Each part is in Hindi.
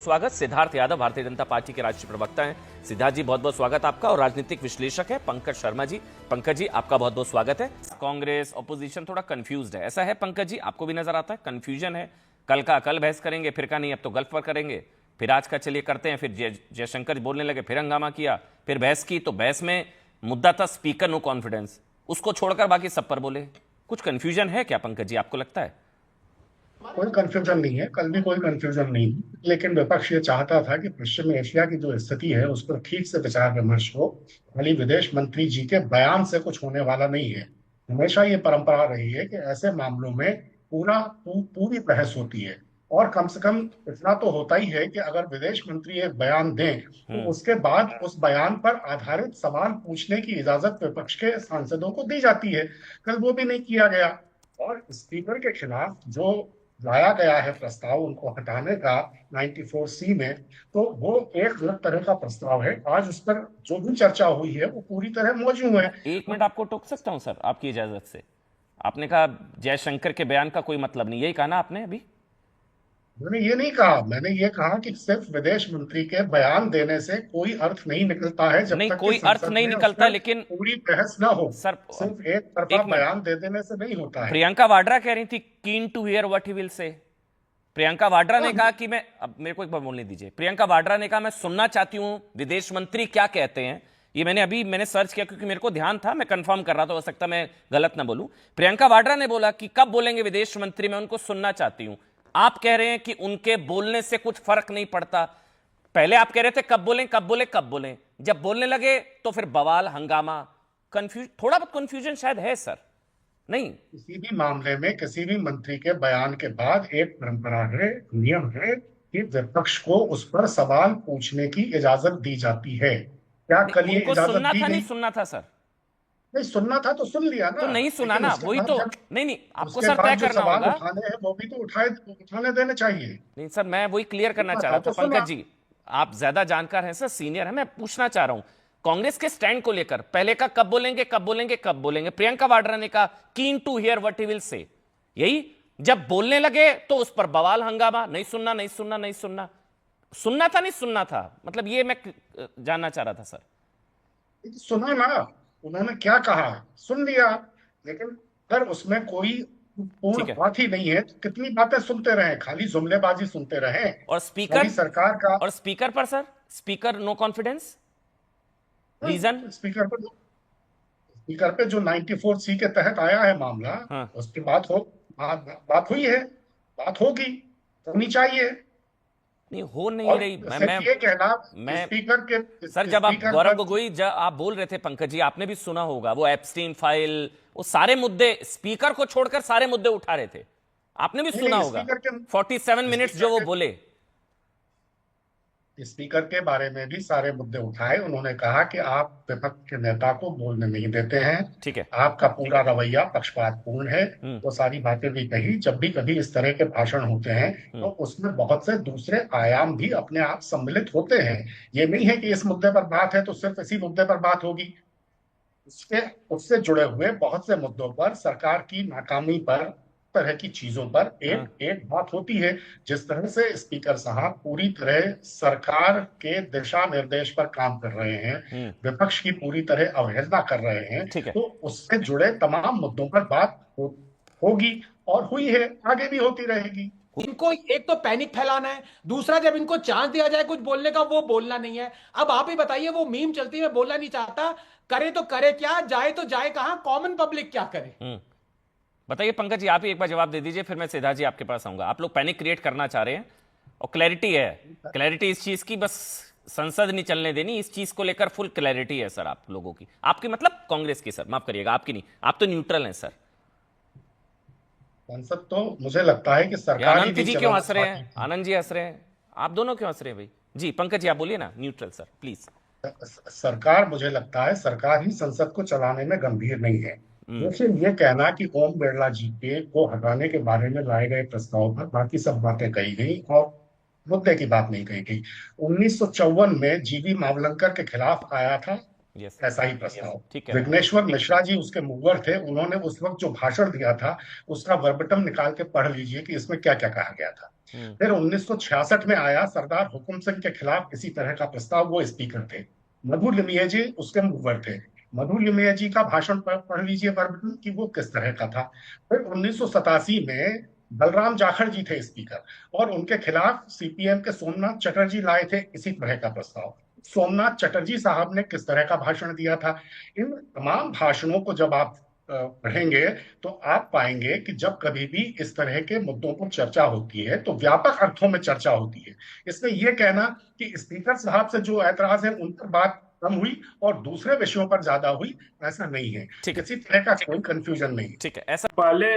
स्वागत। सिद्धार्थ यादव भारतीय जनता पार्टी के राष्ट्रीय प्रवक्ता हैं। सिद्धार्थ जी, बहुत बहुत स्वागत आपका। और राजनीतिक विश्लेषक है पंकज शर्मा जी। पंकज जी, आपका बहुत बहुत स्वागत है। कांग्रेस ऑपोजिशन थोड़ा कंफ्यूज्ड है, ऐसा है पंकज जी? आपको भी नजर आता है कंफ्यूजन है? कल का कल बहस करेंगे, फिर का नहीं अब तो गल्फ पर करेंगे, फिर आज का चलिए करते हैं, फिर जयशंकर बोलने लगे, फिर हंगामा किया, फिर बहस की। तो बहस में मुद्दा था स्पीकर नो कॉन्फिडेंस, उसको छोड़कर बाकी सब पर बोले। कुछ कंफ्यूजन है क्या पंकज जी, आपको लगता है? कोई कंफ्यूजन नहीं है, कल भी कोई कंफ्यूजन नहीं थी, लेकिन विपक्ष ये चाहता था कि पश्चिमी एशिया की जो स्थिति है उस पर ठीक से विचार विमर्श हो। खाली विदेश मंत्री जी के बयान से कुछ होने वाला नहीं है। हमेशा ये परंपरा रही है कि ऐसे मामलों में पूरी बहस होती है। और कम से कम इतना तो होता ही है कि अगर विदेश मंत्री एक बयान दें तो उसके बाद उस बयान पर आधारित सवाल पूछने की इजाजत विपक्ष के सांसदों को दी जाती है। कल वो भी नहीं किया गया। और स्पीकर के खिलाफ जो लाया गया है प्रस्ताव उनको हटाने का 94C में, तो वो एक अलग तरह का प्रस्ताव है। आज उस पर जो भी चर्चा हुई है वो पूरी तरह मौजूद है। मैं एक मिनट आपको टोक सकता हूं सर, आपकी इजाजत से? आपने कहा जयशंकर के बयान का कोई मतलब नहीं, यही कहा ना आपने अभी? मैंने ये नहीं कहा, मैंने ये कहा कि सिर्फ विदेश मंत्री के बयान देने से कोई अर्थ नहीं निकलता है जब नहीं, तक कि कोई अर्थ संसद नहीं में उस निकलता, पर लेकिन पूरी बहस ना हो। सर सिर्फ एक तरफा एक मिनट, बयान दे देने से नहीं होता है। प्रियंका वाड्रा कह रही थी keen to hear what he will say. Priyanka Vadra ने कहा कि मैं, अब मेरे को एक बार बोलने दीजिए। प्रियंका वाड्रा ने कहा मैं सुनना चाहती हूं विदेश मंत्री क्या कहते हैं। ये मैंने सर्च किया क्योंकि मेरे को ध्यान था, मैं कंफर्म कर रहा था, हो सकता मैं गलत ना बोलूं। प्रियंका वाड्रा ने बोला कि कब बोलेंगे विदेश मंत्री, मैं उनको सुनना चाहती हूं। आप कह रहे हैं कि उनके बोलने से कुछ फर्क नहीं पड़ता। पहले आप कह रहे थे कब बोलें कब बोले कब बोलें, जब बोलने लगे तो फिर बवाल हंगामा। थोड़ा बहुत कंफ्यूजन शायद है सर, नहीं? किसी भी मामले में किसी भी मंत्री के बयान के बाद एक परंपरा है, नियम है कि विपक्ष को उस पर सवाल पूछने की इजाजत दी जाती है। क्या नहीं, कल ये उनको इजाजत सुनना दी था नहीं गई? सुनना था सर? नहीं, सुनना था तो सुन लिया तो ना। नहीं सुना लेकिन ना, उसके वही बाद तो। जब नहीं नहीं, आपको उसके सर तय बाद जो करना सवाल होगा। उठाने हैं वो भी तो उठाने देने चाहिए। नहीं सर, मैं वही क्लियर करना सुनना चाह था रहा था तो पंकज सुना। जी। आप ज्यादा जानकार हैं सर, सीनियर हैं, मैं पूछना चाह रहा हूं कांग्रेस के स्टैंड को लेकर। पहले का कब बोलेंगे कब बोलेंगे कब बोलेंगे, प्रियंका वाड्रा ने कहा keen to hear what he will say. यही जब बोलने लगे तो उस पर बवाल हंगामा, नहीं सुनना नहीं सुनना नहीं सुनना। सुनना था नहीं सुनना था, मतलब ये मैं जानना चाह रहा था सर। सुना ना, उन्होंने क्या कहा, सुन लिया। लेकिन अगर उसमें कोई पूर्ण ठीक है। बात ही नहीं है तो कितनी बातें सुनते रहे, खाली जुमलेबाजी सुनते रहे। और सारी स्पीकर, सरकार का और स्पीकर पर sir, speaker no confidence, reason? Speaker पे जो 94C के तहत आया है मामला, हाँ। उसकी बात हुई है, बात होनी चाहिए। नहीं हो नहीं और रही। सिर्फ ये कहना कि मैं सर, जब आप स्पीकर गौरव पर गोगोई जब आप बोल रहे थे पंकज जी, आपने भी सुना होगा वो एप्स्टीन फाइल, वो सारे मुद्दे स्पीकर को छोड़कर सारे मुद्दे उठा रहे थे। आपने भी नहीं सुना नहीं, होगा 47 मिनट्स स्पीकर जो वो के बोले। स्पीकर के बारे में भी सारे मुद्दे उठाए। उन्होंने कहा कि आप विपक्ष के नेता को बोलने नहीं देते हैं, ठीक है। आपका पूरा रवैया पक्षपातपूर्ण है। हम्म। वो सारी बातें भी कही। जब भी कभी इस तरह के भाषण होते हैं तो हम्म। उसमें बहुत से दूसरे आयाम भी अपने आप सम्मिलित होते हैं। ये नहीं है कि इस मुद्दे पर बात है तो सिर्फ इसी मुद्दे पर बात होगी। उसके उससे जुड़े हुए बहुत से मुद्दों पर, सरकार की नाकामी पर, तरह की चीजों पर एक हाँ। एक बात होती है। जिस तरह से स्पीकर साहब पूरी तरह सरकार के दिशा निर्देश पर काम कर रहे हैं, हम्म। विपक्ष की पूरी तरह अवहेलना कर रहे हैं, ठीक है। तो उससे जुड़े तमाम मुद्दों पर होगी और हुई है, आगे भी होती रहेगी। इनको एक तो पैनिक फैलाना है, दूसरा जब इनको चांस दिया जाए कुछ बोलने का वो बोलना नहीं है। अब आप ही बताइए, वो मीम चलती है, मैं बोलना नहीं चाहता, करे तो करे क्या, जाए तो जाए कहां, कॉमन पब्लिक क्या करे? बताइए पंकज जी, आप ही एक बार जवाब दे दीजिए, फिर मैं सिद्धार्थ जी आपके पास आऊंगा। आप लोग पैनिक क्रिएट करना चाह रहे हैं और क्लैरिटी है, क्लैरिटी इस चीज की, बस संसद नहीं चलने देनी, इस चीज को लेकर फुल क्लैरिटी है सर आप लोगों की। आपकी मतलब कांग्रेस की सर, माफ करिएगा, आपकी नहीं, आप तो न्यूट्रल हैं सर। संसद तो मुझे लगता है कि ये सरकार ही अनंत नहीं जी क्यों चलाना हंस रहे हैं, चाहती। आनंद जी हंस रहे हैं, आप दोनों क्यों हंस रहे हैं भाई? जी पंकज जी आप बोलिए ना, न्यूट्रल सर प्लीज। सरकार, मुझे लगता है सरकार ही संसद को चलाने में गंभीर नहीं है। हम्म। लेकिन ये कहना कि ओम बिरला जी के को हटाने के बारे में लाए गए प्रस्ताव पर बाकी सब बातें कही गई और मुद्दे की बात नहीं कही गई। 1954 में जीवी मावलंकर के खिलाफ आया था यस, ऐसा ही प्रस्ताव। ठीक है। विघ्नेश्वर मिश्रा जी उसके मुखर थे, उन्होंने उस वक्त जो भाषण दिया था उसका वर्बटम निकाल के पढ़ लीजिए कि इसमें क्या क्या कहा गया था। हम्म। फिर 1966 में आया सरदार हुकुम सिंह के खिलाफ इसी तरह का प्रस्ताव, वो स्पीकर थे। मधु लिमये जी उसके मुखर थे। मधु लिमये जी का भाषण पढ़ लीजिए वर्बटम कि वो किस तरह का था। फिर 1987 में बलराम जाखड़ जी थे स्पीकर, और उनके खिलाफ सीपीएम के सोमनाथ चटर्जी लाए थे इसी तरह का प्रस्ताव। सोमनाथ चटर्जी साहब ने किस तरह का भाषण दिया था। इन तमाम भाषणों को जब आप पढ़ेंगे तो आप पाएंगे कि जब कभी भी इस तरह के मुद्दों पर चर्चा होती है तो व्यापक अर्थों में चर्चा होती है। इसमें यह कहना कि स्पीकर साहब से जो ऐतराज है उन पर बात कम हुई और दूसरे विषयों पर ज्यादा हुई, ऐसा नहीं है। ठीक है, किसी तरह का कोई कंफ्यूजन नहीं है। ठीक है। ऐसा पहले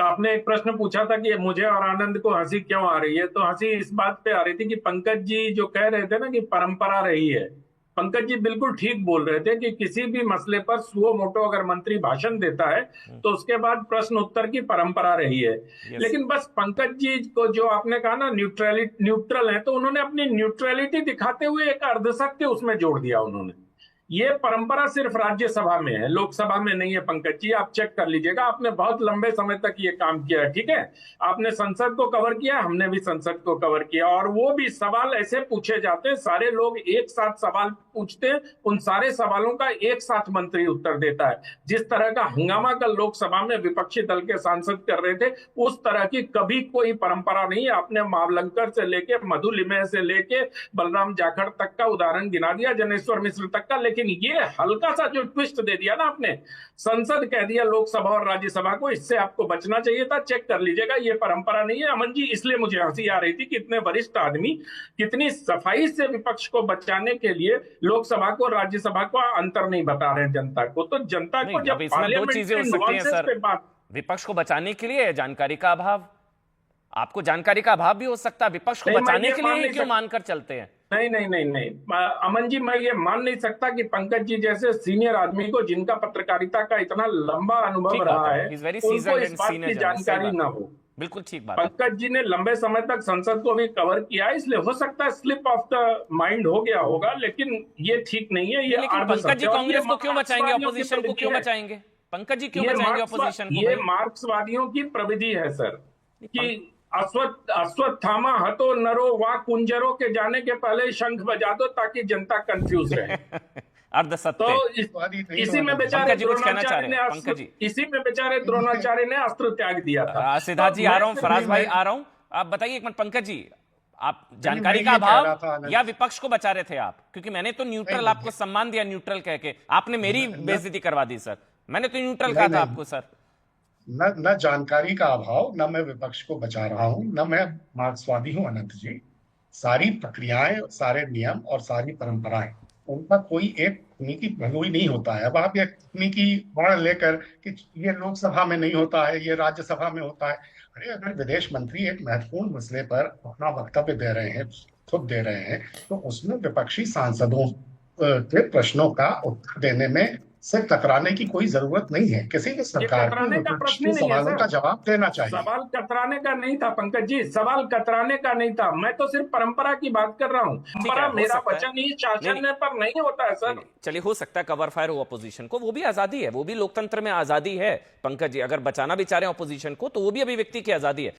आपने एक प्रश्न पूछा था कि मुझे और आनंद को हंसी क्यों आ रही है, तो हंसी इस बात पे आ रही थी कि पंकज जी जो कह रहे थे ना कि परंपरा रही है, पंकज जी बिल्कुल ठीक बोल रहे थे कि किसी भी मसले पर सुओ मोटो अगर मंत्री भाषण देता है तो उसके बाद प्रश्न उत्तर की परंपरा रही है। लेकिन बस पंकज जी को जो आपने कहा ना न्यूट्रल है, तो उन्होंने अपनी न्यूट्रलिटी दिखाते हुए एक अर्धसत्य उसमें जोड़ दिया उन्होंने। ये परंपरा सिर्फ राज्यसभा में है, लोकसभा में नहीं है। पंकज जी आप चेक कर लीजिएगा, आपने बहुत लंबे समय तक ये काम किया है, ठीक है। आपने संसद को कवर किया, हमने भी संसद को कवर किया, और वो भी सवाल ऐसे पूछे जाते हैं, सारे लोग एक साथ सवाल पूछते हैं, उन सारे सवालों का एक साथ मंत्री उत्तर देता है। जिस तरह का हंगामा कल लोकसभा में विपक्षी दल के सांसद कर रहे थे, उस तरह की कभी कोई परंपरा नहीं है। आपने मावलंकर से लेके मधु लिमये से लेके बलराम जाखड़ तक का उदाहरण गिना दिया, जनेश्वर मिश्र तक का, लेकिन ये हल्का सा जो ट्विस्ट दे दिया ना आपने, संसद कह दिया लोकसभा और राज्यसभा को, इससे आपको बचना चाहिए था। चेक कर लीजिएगा, ये परंपरा नहीं है। अमन जी, इसलिए मुझे हंसी आ रही थी कि इतने वरिष्ठ आदमी कितनी सफाई से विपक्ष को बचाने के लिए लोकसभा को राज्यसभा को अंतर नहीं बता रहे हैं जनता को। तो जनता को जब इसमें दो चीजें हो सकती हैं सर, विपक्ष को बचाने के लिए जानकारी का अभाव, आपको जानकारी का अभाव भी हो सकता है, विपक्ष को बचाने के लिए क्यों मानकर चलते हैं? नहीं नहीं नहीं नहीं अमन जी, मैं ये मान नहीं सकता कि पंकज जी जैसे सीनियर आदमी को, जिनका पत्रकारिता का इतना लंबा अनुभव रहा है, उनको इस बात की जानकारी ना हो। बिल्कुल ठीक बात। पंकज जी ने लंबे समय तक संसद को भी कवर किया है, इसलिए हो सकता है स्लिप ऑफ द माइंड हो गया होगा, लेकिन ये ठीक नहीं है। ये पंकज जी कांग्रेस को क्यों बचाएंगे, अपोजिशन को क्यों बचाएंगे? पंकज जी क्यों बचाएंगे अपोजिशन को? ये मार्क्सवादियों की प्रविधि है सर, कि अश्वत्थामा हतो नरो वा कुंजरो के जाने के पहले शंख बजा दो ताकि जनता कंफ्यूज रहे। अर्धसत्य। तो इसी में बेचारे द्रोणाचार्य ने अस्त्र त्याग दिया था। सिद्धार्थ जी आ रहा हूं, फराज भाई आ रहा हूं, आप बताइए एक मिनट। पंकज जी, आप जानकारी का अभाव या विपक्ष को बचा रहे थे आप? क्योंकि मैंने तो न्यूट्रल आपको सम्मान दिया, न्यूट्रल कह के आपने मेरी बेइज्जती करवा दी सर। मैंने तो न्यूट्रल कहा था आपको सर। न जानकारी का अभाव, न मैं विपक्ष को बचा रहा हूं, न मैं मार्क्सवादी हूं अनंत जी। सारी प्रक्रियाएं, सारे नियम और सारी परंपराएं, उनका कोई एक तकनीकी पहलू ही नहीं होता है। अब आप ये तकनीकी वर्ण लेकर कि ये लोकसभा में नहीं होता है, ये राज्यसभा में होता है। अरे अगर विदेश मंत्री एक महत्वपूर्ण मसले पर अपना वक्तव्य दे रहे हैं, खुद दे रहे हैं, तो उसमें विपक्षी सांसदों के प्रश्नों का उत्तर देने में से कतराने की कोई जरूरत नहीं है। किसी भी सरकार को विपक्षी सवालों का जवाब देना चाहिए। सवाल कतराने का नहीं था पंकज जी, सवाल कतराने का नहीं था। मैं तो सिर्फ परंपरा की बात कर रहा हूँ। परंपरा मेरा वचन ही शासन पर नहीं होता है सर। चलिए, हो सकता है कवर फायर हो अपोजिशन को, वो भी आजादी है, वो भी लोकतंत्र में आजादी है। पंकज जी अगर बचाना भी चाह रहे हैं अपोजिशन को तो वो भी अभिव्यक्ति की आजादी है।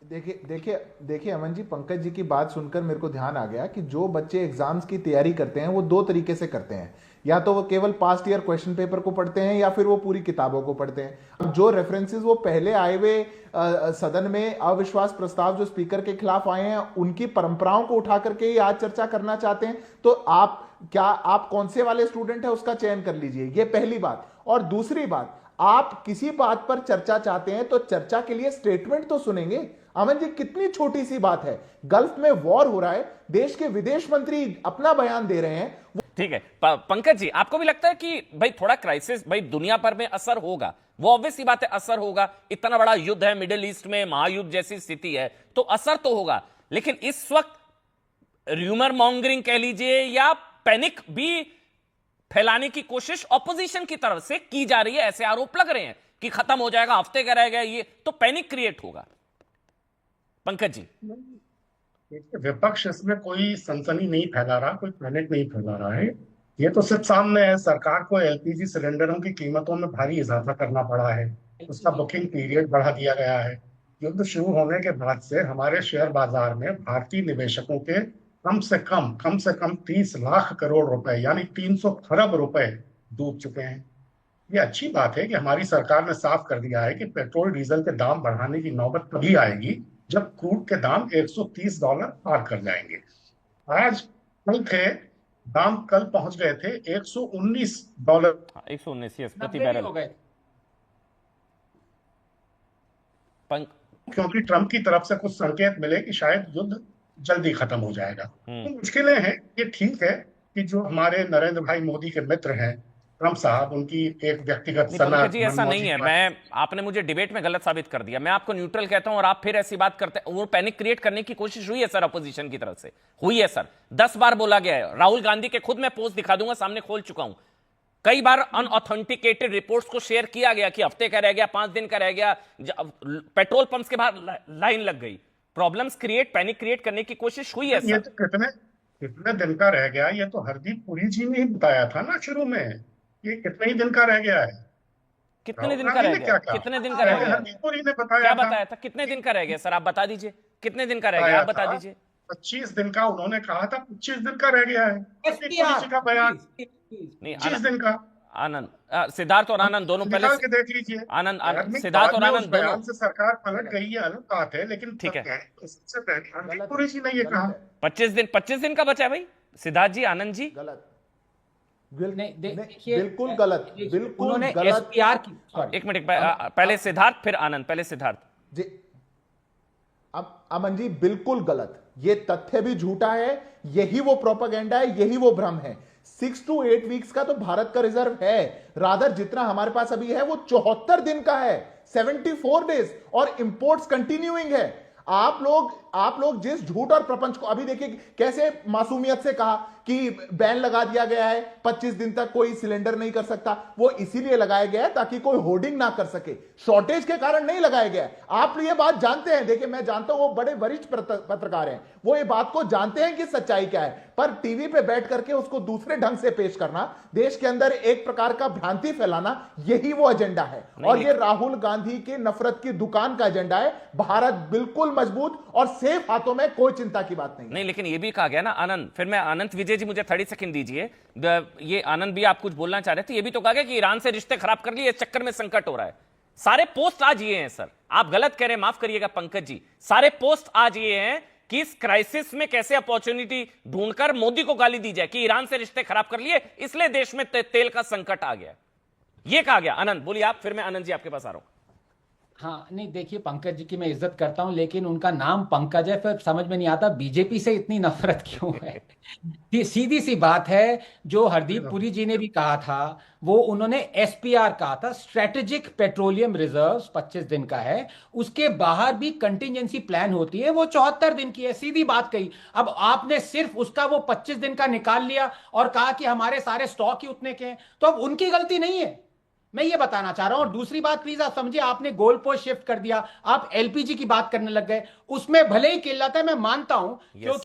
देखिए अमन जी, पंकज जी की बात सुनकर मेरे को ध्यान आ गया कि जो बच्चे एग्जाम्स की तैयारी करते हैं वो दो तरीके से करते हैं। या तो वो केवल पास्ट ईयर क्वेश्चन पेपर को पढ़ते हैं या फिर वो पूरी किताबों को पढ़ते हैं। अब जो रेफरेंसेस वो पहले आए हुए सदन में अविश्वास प्रस्ताव जो स्पीकर के खिलाफ आए हैं उनकी परंपराओं को उठा करके ही आज चर्चा करना चाहते हैं, तो आप कौन से वाले स्टूडेंट है उसका चयन कर लीजिए। ये पहली बात। और दूसरी बात, आप किसी बात पर चर्चा चाहते हैं तो चर्चा के लिए स्टेटमेंट तो सुनेंगे। अमन जी, कितनी छोटी सी बात है, गल्फ में वॉर हो रहा है, देश के विदेश मंत्री अपना बयान दे रहे हैं। ठीक है पंकज जी, आपको भी लगता है कि भाई थोड़ा क्राइसिस भाई दुनिया भर में असर होगा? वो ऑब्वियस सी बात है, असर होगा। इतना बड़ा युद्ध है मिडिल ईस्ट में, महायुद्ध जैसी स्थिति है, तो असर तो होगा। लेकिन इस वक्त र्यूमर मॉन्गरिंग कह लीजिए या पैनिक भी फैलाने की कोशिश ऑपोजिशन की तरफ से की जा रही है। ऐसे आरोप लग रहे हैं कि खत्म हो जाएगा, हफ्ते का रह गया, ये तो पैनिक क्रिएट होगा। पंकज जी, विपक्ष इसमें कोई सनसनी नहीं फैला रहा, कोई पैनिक नहीं फैला रहा है। ये तो सिर्फ सामने है, सरकार को एलपीजी सिलेंडरों की कीमतों में भारी इजाफा करना पड़ा है। उसका बुकिंग पीरियड बढ़ा दिया गया है। युद्ध शुरू होने के बाद से हमारे शेयर बाजार में भारतीय निवेशकों के कम से कम 30 लाख करोड़ रुपए यानी 300 खरब रुपए डूब चुके हैं। ये अच्छी बात है कि हमारी सरकार ने साफ कर दिया है कि पेट्रोल डीजल के दाम बढ़ाने की नौबत तभी आएगी जब क्रूड के दाम $130 पार कर जाएंगे। आज कल थे दाम कल पहुंच गए थे $119। 119 यस प्रति 90 भी बैरल। हो गए। क्योंकि ट्रंप की तरफ से कुछ संकेत मिले कि शायद युद्ध जल्दी खत्म हो जाएगा। तो मुश्किलें हैं। ये ठीक है कि जो हमारे नरेंद्र भाई मोदी के मित्र हैं ट्रंप साहब, उनकी एक व्यक्तिगत नहीं, सनक पंकज जी ऐसा नहीं है। मैं आपने मुझे डिबेट में गलत साबित कर दिया। मैं आपको न्यूट्रल कहता हूं और आप फिर ऐसी बात करते हैं। वो पैनिक क्रिएट करने की कोशिश हुई है सर, अपोजिशन की तरफ से हुई है सर। 10 बार बोला गया है। राहुल गांधी के खुद मैं पोस्ट दिखा दूंगा, सामने खोल चुका हूं। कई बार अनऑथेंटिकेटेड रिपोर्ट्स को शेयर किया गया कि हफ्ते का रह गया, 5 दिन का रह गया, पेट्रोल पंप्स के बाहर लाइन लग गई। प्रॉब्लम्स क्रिएट, पैनिक क्रिएट करने की कोशिश हुई है ये सर। तो कितने कितने दिन का रह गया, ये तो हरदीप पुरी जी ने ही बताया था ना शुरू में। ये कितने ही दिन का रह गया है। कितने राहुल दिन का गांधी रह ने गया? क्या कहा? कितने दिन का रह गया? हरदीप पुरी ने बताया क्या था। बताया था? कितने दिन का रह गया सर, आप बता दीजिए। कितने दिन का रह गया आप बता था। दीजिए। 25 दिन का उन्होंने कहा था, 25 दिन का रह गया है। हरदीप पुरी जी का बयान नहीं 25 दिन का। आनंद, सिद्धार्थ और आनंद दोनों पहले निकाल के देख लीजिए। आनंद सिद्धार्थ और बाद में आनंद उस दोनों बयान से सरकार पलट गई, ये अलग बात है, लेकिन ठीक है। सबसे पहले हरदीप पुरी जी ने ये कहा। 25 दिन का बचा है भाई। सिद्धार्थ जी, आनंद जी, गलत। नहीं, देखिए, बिल्कुल गलत, बिल्कुल उन्होंने गलत। एसपीआर की, सॉरी, एक मिनट, पहले सिद्धार्थ फिर आनंद, पहले सिद्धार्थ। जी अमन जी बिल्कुल गलत। ये तथ्य भी झूठा है, यही वो प्रोपेगेंडा है, यही वो भ्रम है। 6 to 8 वीक्स का तो भारत का रिजर्व है। रादर जितना हमारे पास अभी है वो 74 दिन का है, 74 डेज, और इंपोर्ट्स कंटिन्यूइंग है। आप लोग जिस झूठ और प्रपंच को अभी देखिए कैसे मासूमियत से कहा कि बैन लगा दिया गया है, 25 दिन तक कोई सिलेंडर नहीं कर सकता। वो इसीलिए लगाया गया है ताकि कोई होर्डिंग ना कर सके, शॉर्टेज के कारण नहीं लगाया गया है। आप ये बात जानते हैं। देखिए मैं जानता हूं वो बड़े वरिष्ठ पत्रकार हैं, वो ये बात को जानते हैं कि सच्चाई क्या है, पर टीवी पे बैठ करके उसको दूसरे ढंग से पेश करना, देश के अंदर एक प्रकार का भ्रांति फैलाना, यही वो एजेंडा है। और ये राहुल गांधी की नफरत की दुकान का एजेंडा है। भारत बिल्कुल मजबूत और सेफ हाथों में, कोई चिंता की बात नहीं। लेकिन ये भी कहा गया ना आनंद, फिर मैं आनंद विजय जी मुझे 30 सेकंड दीजिए। ये आनंद भी आप कुछ बोलना चाह रहे थे। ये भी तो कहा गया कि ईरान से रिश्ते खराब कर लिए, इस चक्कर में संकट हो रहा है। सारे पोस्ट आज ये हैं सर, आप गलत कह रहे हैं, माफ करिएगा पंकज जी। सारे पोस्ट आज ये हैं कि इस क्राइसिस में कैसे अपॉर्चुनिटी ढूंढकर मोदी को गाली दी जाए कि ईरान से रिश्ते खराब कर लिए, इसलिए देश में तेल का संकट आ गया। ये कहा गया। आनंद बोलिए आप, फिर मैं आनंद जी आपके पास आ रहा हूं। हाँ, नहीं देखिए, पंकज जी की मैं इज्जत करता हूं, लेकिन उनका नाम पंकज है, फिर समझ में नहीं आता बीजेपी से इतनी नफरत क्यों है। सीधी सी बात है, जो हरदीप पुरी जी ने भी कहा था, वो उन्होंने एसपीआर कहा था, स्ट्रेटेजिक पेट्रोलियम रिजर्व्स 25 दिन का है। उसके बाहर भी कंटिजेंसी प्लान होती है, वो 74 दिन की है। सीधी बात कही। अब आपने सिर्फ उसका वो 25 दिन का निकाल लिया और कहा कि हमारे सारे स्टॉक ही उतने के हैं, तो अब उनकी गलती नहीं है, मैं ये बताना चाह रहा हूं। और दूसरी बात प्लीज आप समझिए, आपने गोल पोस्ट शिफ्ट कर दिया, आप एलपीजी की बात करने लग गए। उसमें भले ही किल्लत है, मैं मानता हूं, क्योंकि